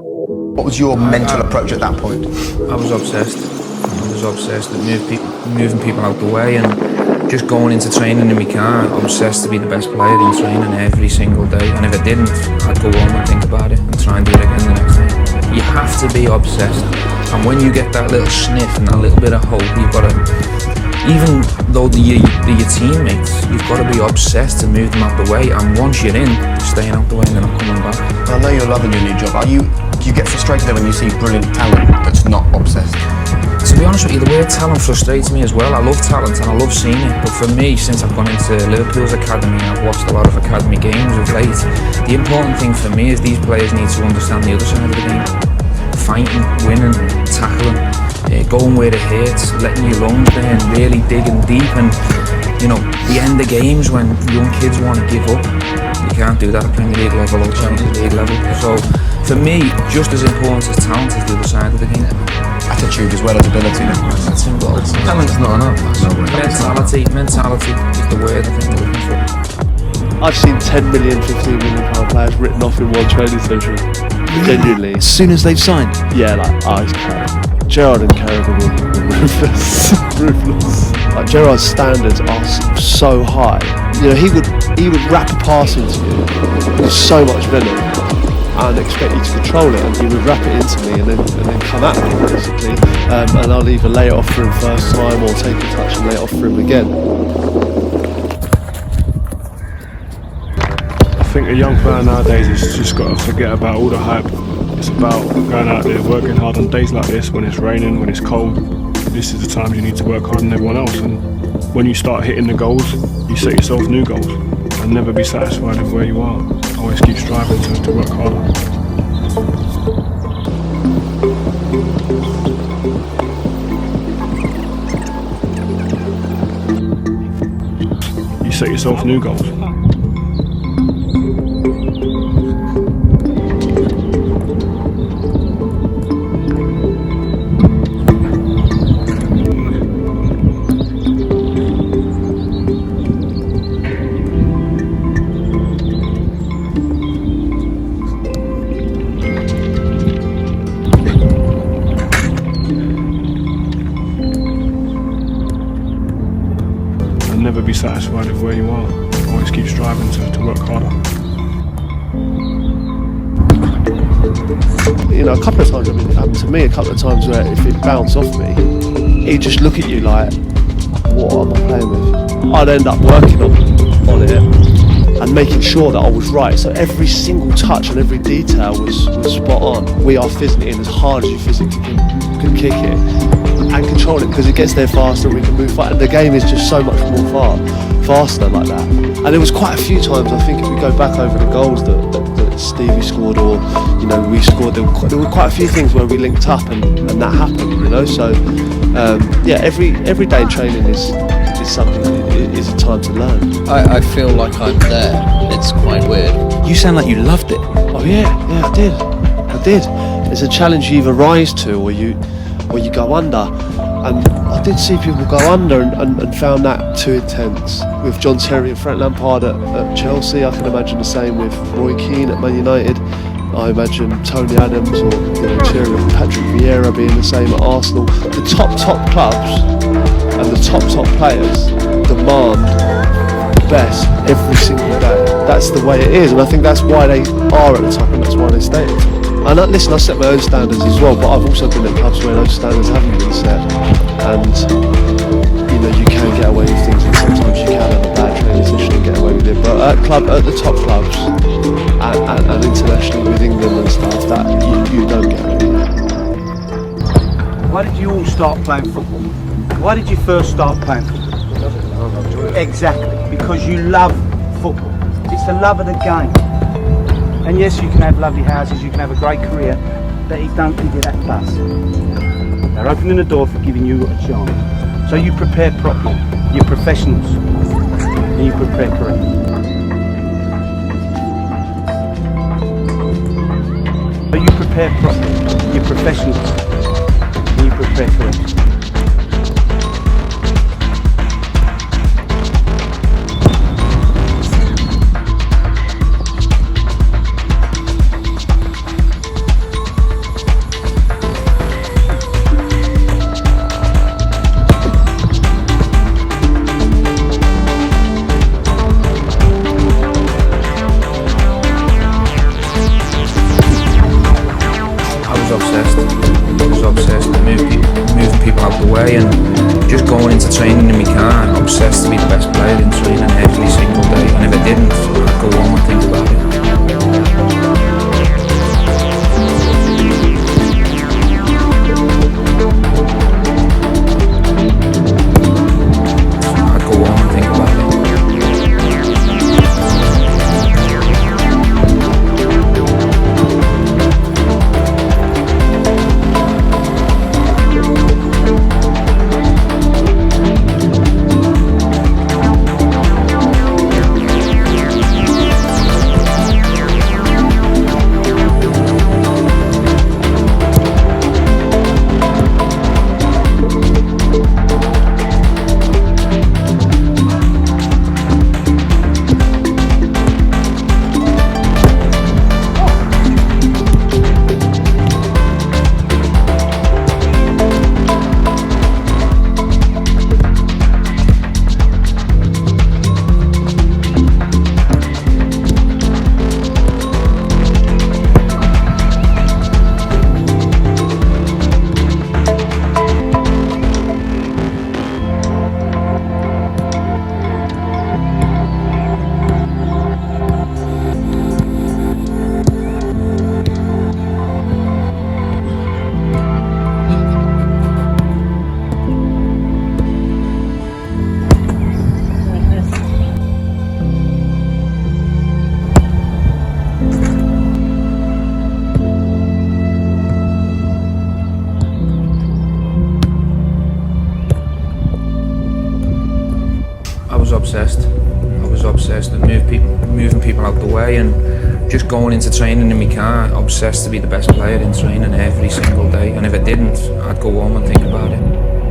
What was your mental approach at that point? I was obsessed. With moving people out the way and just going into training in my car, obsessed to be the best player in training every single day. And if I didn't, I'd go home and think about it and try and do it again the next day. You have to be obsessed. And when you get that little sniff and that little bit of hope, you've got to, even though they're your teammates, you've got to be obsessed to move them out the way. And once you're in, you're staying out the way and they're not coming back. I know you're loving your new job. Do you get frustrated when you see brilliant talent that's not obsessed? To be honest with you, the word talent frustrates me as well. I love talent and I love seeing it, but for me, since I've gone into Liverpool's academy, I've watched a lot of academy games of late. The important thing for me is these players need to understand the other side of the game. Fighting, winning, tackling, going where it hurts, letting your lungs burn, really digging deep, and the end of games when young kids want to give up, you can't do that at Premier League level or Champions League level. So for me, just as important as talent is the other side of the game. Attitude as well as ability. That's involved. Talent's not enough. Mentality is the word I think we're looking for. I've seen 10 million, 15 million pound players written off in one training session. Genuinely. As soon as they've signed? Yeah, he's Carragher. Gerrard and Carragher were ruthless. Like, Gerrard's standards are so high. He would wrap a pass into you with so much venom and expect you to control it, and he would wrap it into me and then come at me basically, and I'll either lay it off for him first time or take a touch and lay it off for him again. I think a young player nowadays has just got to forget about all the hype. It's about going out there, working hard on days like this, when it's raining, when it's cold. This is the time you need to work harder than everyone else, and when you start hitting the goals, you set yourself new goals and never be satisfied with where you are. Always keep striving to work harder. You set yourself new goals. Never be satisfied with where you are. Always keep striving to work harder. A couple of times, it happened to me a couple of times where if it bounced off me, he'd just look at you like, what am I playing with? I'd end up working on it and making sure that I was right. So every single touch and every detail was spot on. We are fizzing it in as hard as you physically can kick it. And control it, because it gets there faster and we can move faster, and the game is just so much more faster like that. And there was quite a few times, I think, if we go back over the goals that Stevie scored, or we scored, there were quite a few things where we linked up and that happened, so every day in training is something that is a time to learn. I feel like I'm there. It's quite weird. You sound like you loved it. Oh yeah, I did. It's a challenge you either rise to or you go under, and I did see people go under and found that too intense. With John Terry and Frank Lampard at Chelsea, I can imagine the same with Roy Keane at Man United. I imagine Tony Adams or Thierry and Patrick Vieira being the same at Arsenal. The top clubs and the top players demand the best every single day. That's the way it is, and I think that's why they are at the top and that's why they stay at the top. And listen, I set my own standards as well, but I've also been at clubs where those standards haven't been set, and you can get away with things, and sometimes you can have a bad training session and get away with it. But at the top clubs and internationally with England and stuff, that you don't get away with that. Why did you all start playing football? Why did you first start playing football? Exactly, because you love football. It's the love of the game. And yes, you can have lovely houses, you can have a great career, but it don't give you that plus. They're opening the door for giving you a chance. So you prepare properly, you're professionals, and you prepare correctly. So you prepare properly, you're professionals, and you prepare correctly. was obsessed. I was obsessed with moving people out the way and just going into training in my car, obsessed to be the best player in training every single day. And if I didn't, I'd go home and think about it. I'd go home and think about it. I was obsessed with moving people out the way and just going into training in my car, obsessed to be the best player in training every single day. And if I didn't, I'd go home and think about it.